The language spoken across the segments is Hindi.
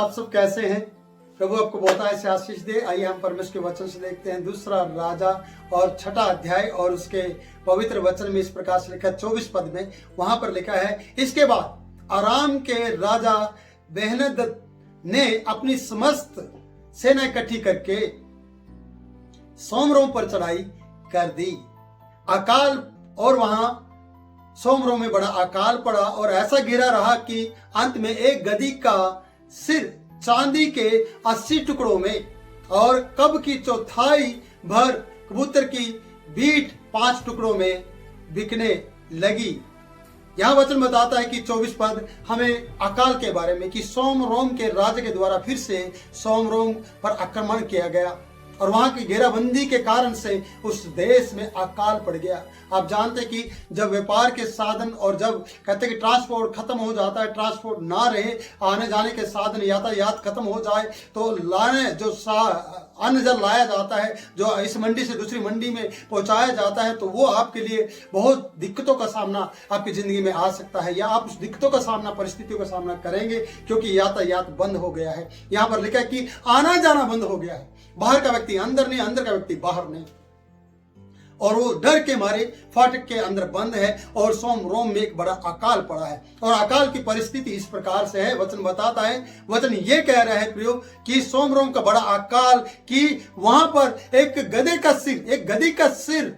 आप सब कैसे हैं? प्रभु आपको बहुत ऐसे आशीष दे। आइए हम परमेश्वर के वचन से देखते हैं दूसरा राजा और छठा अध्याय और उसके पवित्र वचन में इस प्रकार से लिखा है 24 पद में। वहां पर लिखा है, इसके बाद अराम के राजा बेहनदद ने अपनी समस्त सेना इकट्ठी करके सोमरों पर चढ़ाई कर दी। अकाल और वहां सोमरों में बड़ा अकाल पड़ा और ऐसा गिरा रहा कि अंत में एक गधी का सिर चांदी के 80 टुकड़ों में और कब की चौथाई भर कबूतर की बीट 5 टुकड़ों में बिकने लगी। यहां वचन बताता है कि 24 पद हमें अकाल के बारे में कि सोमरोम के राजा के द्वारा फिर से सोमरोम पर आक्रमण किया गया और वहां की घेराबंदी के कारण से उस देश में अकाल पड़ गया। आप जानते कि जब व्यापार के साधन और जब कहते कि ट्रांसपोर्ट खत्म हो जाता है, ट्रांसपोर्ट ना रहे, आने जाने के साधन यातायात खत्म हो जाए तो लाने जो अन्न जल लाया जाता है, जो इस मंडी से दूसरी मंडी में पहुंचाया जाता है, तो वो आपके लिए बहुत दिक्कतों का सामना आपकी जिंदगी में आ सकता है या आप उस दिक्कतों का सामना, परिस्थितियों का सामना करेंगे क्योंकि यातायात बंद हो गया है। यहाँ पर लिखा है कि आना जाना बंद हो गया है, बाहर का व्यक्ति अंदर नहीं, अंदर का व्यक्ति बाहर नहीं, और वो डर के मारे फाटक के अंदर बंद है और सोमरोम में एक बड़ा अकाल पड़ा है। और अकाल की परिस्थिति इस प्रकार से है, वचन बताता है, वचन ये कह रहा है प्रियो कि सोमरोम का बड़ा अकाल कि वहां पर एक गधे का सिर, एक गधी का सिर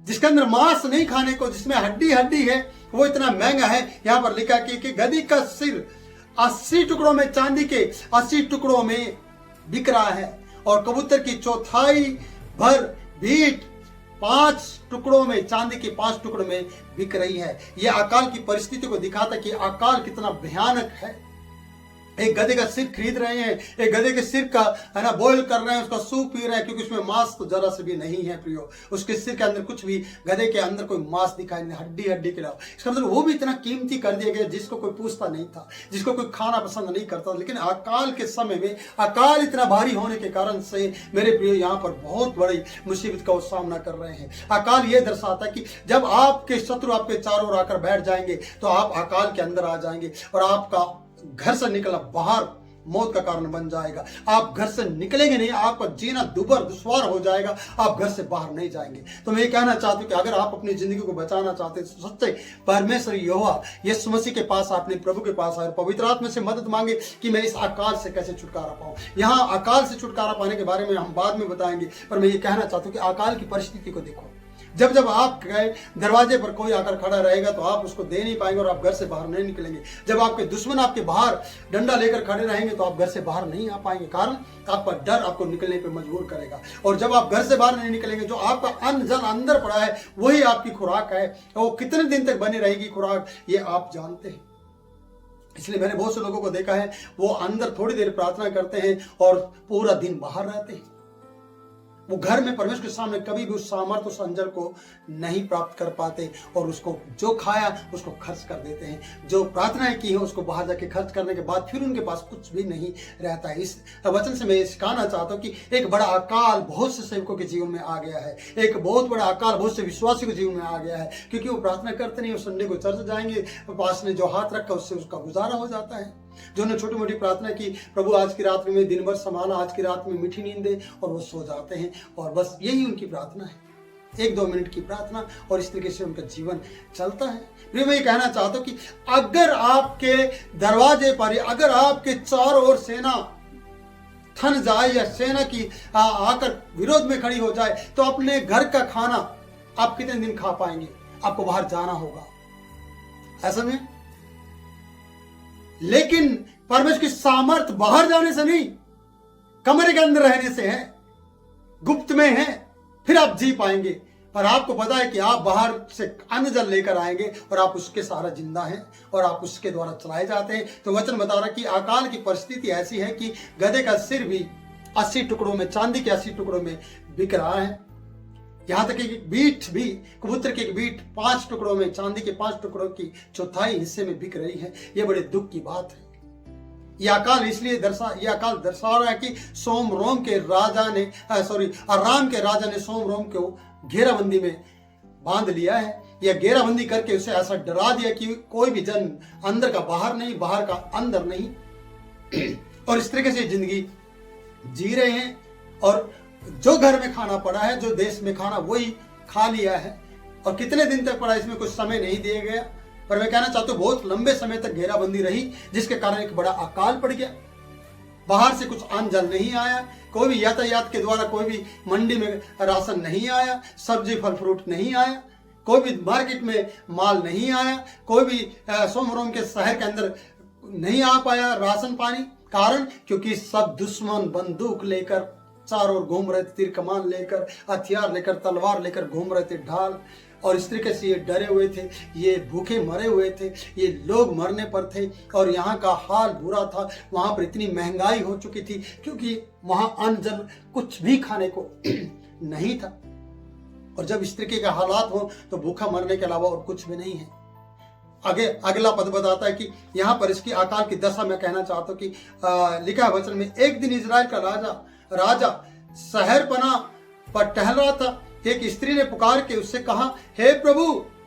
जिसके अंदर मांस नहीं खाने को, जिसमें हड्डी हड्डी है, वो इतना महंगा है। यहां पर लिखा कि गधी का सिर 80 टुकड़ों में, चांदी के 80 टुकड़ों में बिक रहा है और कबूतर की चौथाई भर बीट 5 टुकड़ों में, चांदी के 5 टुकड़ों में बिक रही है। यह अकाल की परिस्थिति को दिखाता है कि अकाल कितना भयानक है। एक गधे का सिर खरीद रहे हैं, एक गधे के सिर का है ना बॉयल कर रहे हैं, उसका सूप पी रहे हैं क्योंकि उसमें मांस तो जरा से भी नहीं है प्रियो। उसके सिर के अंदर कुछ भी, गधे के अंदर कोई मांस दिखाई नहीं, हड्डी हड्डी के अलावा। इसका मतलब वो भी इतना कीमती कर दिया गया जिसको कोई पूछता नहीं था, जिसको कोई खाना पसंद नहीं करता। लेकिन अकाल के समय में अकाल इतना भारी होने के कारण से मेरे प्रियो यहाँ पर बहुत बड़ी मुसीबत का वो सामना कर रहे हैं। अकाल ये दर्शाता है कि जब आपके शत्रु आपके चारों ओर आकर बैठ जाएंगे तो आप अकाल के अंदर आ जाएंगे और आपका घर से निकला बाहर मौत का कारण बन जाएगा। आप घर से निकलेंगे नहीं, आपका जीना दुश्वार हो जाएगा, आप घर से बाहर नहीं जाएंगे। तो मैं ये कहना चाहता हूं कि अगर आप अपनी जिंदगी को बचाना चाहते हैं तो सच्चे परमेश्वर यहोवा यीशु मसीह के पास, अपने प्रभु के पास आए, पवित्र आत्मा से मदद मांगे कि मैं इस अकाल से कैसे छुटकारा पाऊं। यहाँ अकाल से छुटकारा पाने के बारे में हम बाद में बताएंगे, पर मैं ये कहना चाहता हूं कि अकाल की परिस्थिति को देखो। जब जब आप गए दरवाजे पर कोई आकर खड़ा रहेगा तो आप उसको दे नहीं पाएंगे और आप घर से बाहर नहीं निकलेंगे। जब आपके दुश्मन आपके बाहर डंडा लेकर खड़े रहेंगे तो आप घर से बाहर नहीं आ पाएंगे, कारण आपका डर आपको निकलने पर मजबूर करेगा। और जब आप घर से बाहर नहीं निकलेंगे, जो आपका अन्न जल अंदर पड़ा है वही आपकी खुराक है, और वो कितने दिन तक बनी रहेगी खुराक ये आप जानते हैं। इसलिए मैंने बहुत से लोगों को देखा है, वो अंदर थोड़ी देर प्रार्थना करते हैं और पूरा दिन बाहर रहते हैं। वो घर में परमेश्वर के सामने कभी भी उस सामर्थ्य, उस अंजल को नहीं प्राप्त कर पाते और उसको जो खाया उसको खर्च कर देते हैं। जो प्रार्थनाएं की है उसको बाहर जाके खर्च करने के बाद फिर उनके पास कुछ भी नहीं रहता है। इस वचन से मैं सिखाना चाहता हूँ कि एक बड़ा अकाल बहुत से सेवकों के जीवन में आ गया है, एक बहुत बड़ा अकाल बहुत से विश्वासियों के जीवन में आ गया है, क्योंकि वो प्रार्थना करते नहीं। संडे को चर्च जाएंगे, पास ने जो हाथ रखा उससे उसका गुजारा हो जाता है। जो ने छोटी मोटी प्रार्थना की, प्रभु आज की रात में दिन भर संभाला, आज की रात में मीठी नींद दे, और वो सो जाते हैं और बस यही उनकी प्रार्थना है, 1-2 मिनट की प्रार्थना, और इस तरीके से उनका जीवन चलता है। फिर मैं ये कहना चाहता हूँ कि अगर आपके दरवाजे पर, अगर आपके चारों ओर सेना थन जाए या सेना की आकर विरोध में खड़ी हो जाए तो अपने घर का खाना आप कितने दिन खा पाएंगे? आपको बाहर जाना होगा ऐसा में। लेकिन परमेश्वर की सामर्थ बाहर जाने से नहीं, कमरे के अंदर रहने से है, गुप्त में है, फिर आप जी पाएंगे। पर आपको पता है कि आप बाहर से अन्न जल लेकर आएंगे और आप उसके सहारा जिंदा हैं और आप उसके द्वारा चलाए जाते हैं। तो वचन बता रहा है कि अकाल की परिस्थिति ऐसी है कि गधे का सिर भी 80 टुकड़ों में, चांदी के 80 टुकड़ों में बिक रहा है। यहां तक कि बीट भी, कबूतर की बीट 5 टुकड़ों में, चांदी के 5 टुकड़ों की चौथाई हिस्से में बिक रही है। यह बड़े दुख की बात है। यह अकाल इसलिए दर्शा रहा है कि सोमरोम के राजा ने अराम के राजा ने सोमरोम को घेराबंदी में बांध लिया है। यह घेराबंदी करके उसे ऐसा डरा दिया कि कोई भी जन अंदर का बाहर नहीं, बाहर का अंदर नहीं। और इस तरीके से जिंदगी जी रहे हैं, और जो घर में खाना पड़ा है, जो देश में खाना वही खा लिया है। और कितने दिन तक पड़ा इसमें कुछ समय नहीं दिया गया, पर मैं कहना चाहता हूँ बहुत लंबे समय तक घेराबंदी रही, जिसके कारण एक बड़ा अकाल पड़ गया। बाहर से कुछ अन्न जल नहीं आया, कोई भी यातायात के द्वारा कोई भी मंडी में राशन नहीं आया, सब्जी फल फ्रूट नहीं आया, कोई भी मार्केट में माल नहीं आया, कोई भी सोमरोम के शहर के अंदर नहीं आ पाया राशन पानी। कारण क्योंकि सब दुश्मन बंदूक लेकर चारों ओर घूम रहे थे, तीर कमान लेकर, हथियार लेकर, तलवार लेकर घूम रहे थे ढाल। और इस तरीके से ये डरे हुए थे, ये भूखे मरे हुए थे, ये लोग मरने पर थे। और यहाँ का हाल बुरा था, वहाँ पर इतनी महंगाई हो चुकी थी क्योंकि वहाँ अन्न जल कुछ भी खाने को नहीं था। और जब इस तरीके के हालात हो तो भूखा मरने के अलावा और कुछ भी नहीं है। आगे अगला पद बताता है कि यहाँ पर इसकी अकाल की दशा में कहना चाहता हूँ कि लिखा है वचन में, एक दिन इजराइल का राजा शहर पना पर टहल रहा था। एक स्त्री ने पुकार के उससे कहा, हे प्रभु,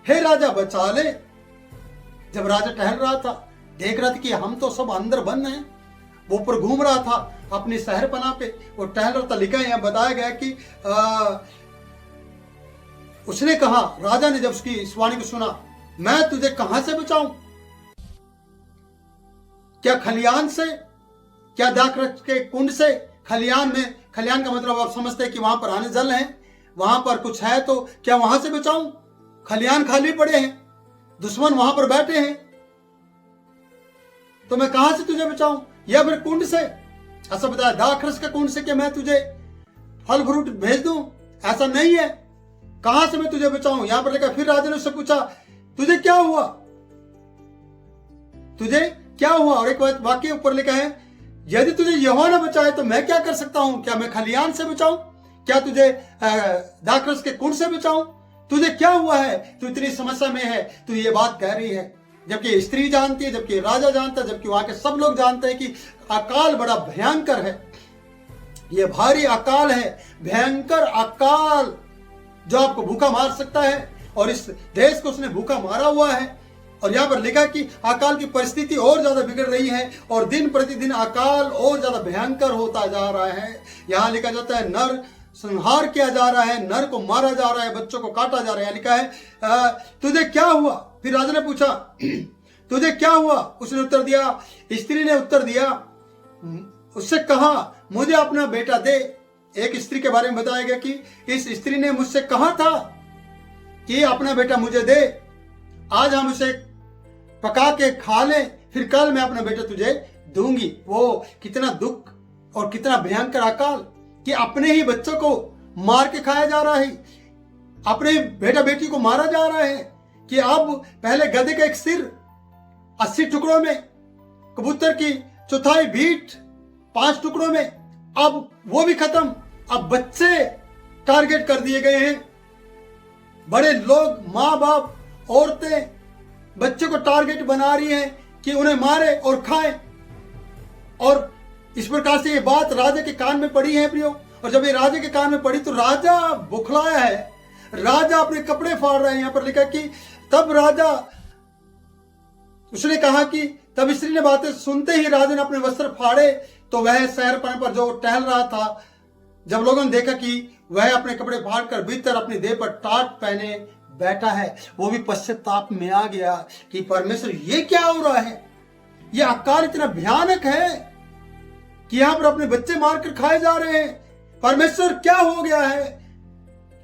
हे राजा, बचा ले। जब राजा टहल रहा था, देख रहा था कि हम तो सब अंदर बंद हैं, वो ऊपर घूम रहा था अपनी शहर पना पे, वो टहल रहा था। लिखा है यहाँ बताया गया कि उसने कहा, राजा ने जब उसकी इस वाणी को सुना, मैं तुझे कहां से बचाऊं? क्या खलियान से? क्या दाखरस के कुंड से? खलियान में, खलियान का मतलब आप समझते हैं कि वहां पर आने जल है, वहां पर कुछ है, तो क्या वहां से बचाऊं? खलियान खाली पड़े हैं, दुश्मन वहां पर बैठे हैं, तो मैं कहां से तुझे बचाऊं? या फिर कुंड से? ऐसा बताया, दाखरस के कुंड से कि मैं तुझे फल फ्रूट भेज दूं? ऐसा नहीं है। कहां से मैं तुझे बचाऊं? यहां पर लिखा, फिर राजा ने उससे पूछा, तुझे क्या हुआ? तुझे क्या हुआ? और एक वाक्य ऊपर लिखा है, यदि तुझे यहोवा न बचाए तो मैं क्या कर सकता हूं? क्या मैं खलियान से बचाऊं? क्या तुझे दाखरस के कुंड से बचाऊं? तुझे क्या हुआ है? तू इतनी समस्या में है, तू ये बात कह रही है। जबकि स्त्री जानती है, जबकि राजा जानता है, जबकि वहां के सब लोग जानते हैं कि अकाल बड़ा भयंकर है, ये भारी अकाल है, भयंकर अकाल जो आपको भूखा मार सकता है। और इस देश को उसने भूखा मारा हुआ है। और यहाँ पर लिखा कि अकाल की परिस्थिति और ज्यादा बिगड़ रही है और दिन प्रतिदिन अकाल और ज्यादा भयंकर होता जा रहा है। यहाँ लिखा जाता है, नर संहार किया जा रहा है, नर को मारा जा रहा है, बच्चों को काटा जा रहा है। लिखा है, तुझे क्या हुआ? फिर राजा ने पूछा, तुझे क्या हुआ? उसने उत्तर दिया, स्त्री ने उत्तर दिया, उससे कहा, मुझे अपना बेटा दे। एक स्त्री के बारे में बताया गया कि इस स्त्री ने मुझसे कहा था कि अपना बेटा मुझे दे, आज हम उसे पका के खा ले, फिर कल मैं अपना बेटा तुझे दूंगी। वो कितना दुख और कितना भयंकर अकाल कि अपने ही बच्चों को मार के खाया जा रहा है, अपने बेटा बेटी को मारा जा रहा है। कि अब पहले गधे का एक सिर 80 टुकड़ों में, कबूतर की चौथाई बीट 5 टुकड़ों में, अब वो भी खत्म। अब बच्चे टारगेट कर दिए गए हैं, बड़े लोग, माँ बाप, औरतें बच्चों को टारगेट बना रही हैं कि उन्हें मारे और खाएं। और इस प्रकार से ये बात राजा के कान में पड़ी है प्रियो। और जब ये राजा के कान में पड़ी तो राजा बुखलाया है, राजा अपने कपड़े फाड़ रहे हैं। यहाँ पर लिखा कि तब राजा, उसने कहा कि तब स्त्री ने बातें सुनते ही राजा ने अपने वस्त्र फाड़े। तो वह शहर पर जो टहल रहा था, जब लोगों ने देखा कि वह अपने कपड़े फाड़ कर भीतर अपनी देह पर टाट पहने बैठा है, वो भी पश्चाताप में आ गया कि परमेश्वर ये क्या हो रहा है? ये अकाल इतना भयानक है कि यहां पर अपने बच्चे मारकर खाए जा रहे हैं। परमेश्वर क्या हो गया है?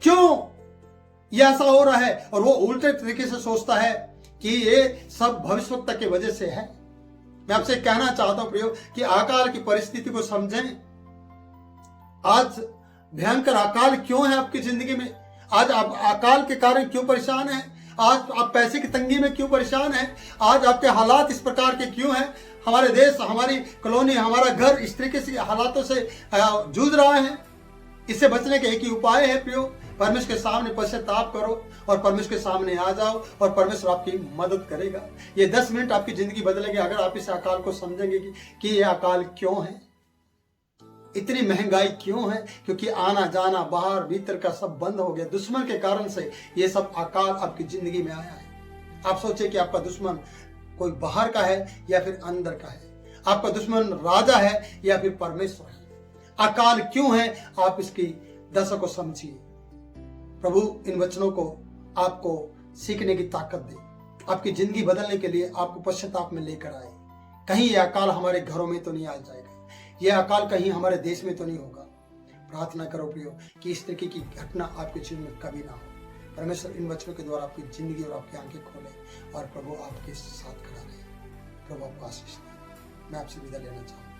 क्यों ये ऐसा हो रहा है? और वो उल्टे तरीके से सोचता है कि ये सब भविष्यवक्ता की वजह से है। मैं आपसे कहना चाहता हूं प्रियो कि अकाल की परिस्थिति को समझें। आज भयंकर अकाल क्यों है आपकी जिंदगी में? आज आप अकाल के कारण क्यों परेशान हैं? आज आप पैसे की तंगी में क्यों परेशान हैं? आज आपके हालात इस प्रकार के क्यों हैं? हमारे देश, हमारी कॉलोनी, हमारा घर इस तरीके से हालातों से जूझ रहा है। इससे बचने के एक ही उपाय है प्रियो, परमेश्वर के सामने पश्चाताप करो और परमेश्वर के सामने आ जाओ और परमेश्वर आपकी मदद करेगा। ये 10 मिनट आपकी जिंदगी बदलेगी अगर आप इस अकाल को समझेंगे कि ये अकाल क्यों है, इतनी महंगाई क्यों है? क्योंकि आना जाना बाहर भीतर का सब बंद हो गया। दुश्मन के कारण से ये सब अकाल आपकी जिंदगी में आया है। आप सोचे कि आपका दुश्मन कोई बाहर का है या फिर अंदर का है। आपका दुश्मन राजा है या फिर परमेश्वर है? अकाल क्यों है? आप इसकी दशा को समझिए। प्रभु इन वचनों को आपको सीखने की ताकत दे, आपकी जिंदगी बदलने के लिए आपको पश्चाताप में लेकर आए। कहीं यह अकाल हमारे घरों में तो नहीं आ जाएगा, यह अकाल कहीं हमारे देश में तो नहीं होगा। प्रार्थना करो प्रियो कि इस तरीके की घटना आपके जीवन में कभी ना हो। परमेश्वर इन वचनों के द्वारा आपकी जिंदगी और आपकी आंखें खोले और प्रभु आपके साथ खड़ा रहे। प्रभु आपको आशीष दे। मैं आपसे विदा लेना चाहूँगा।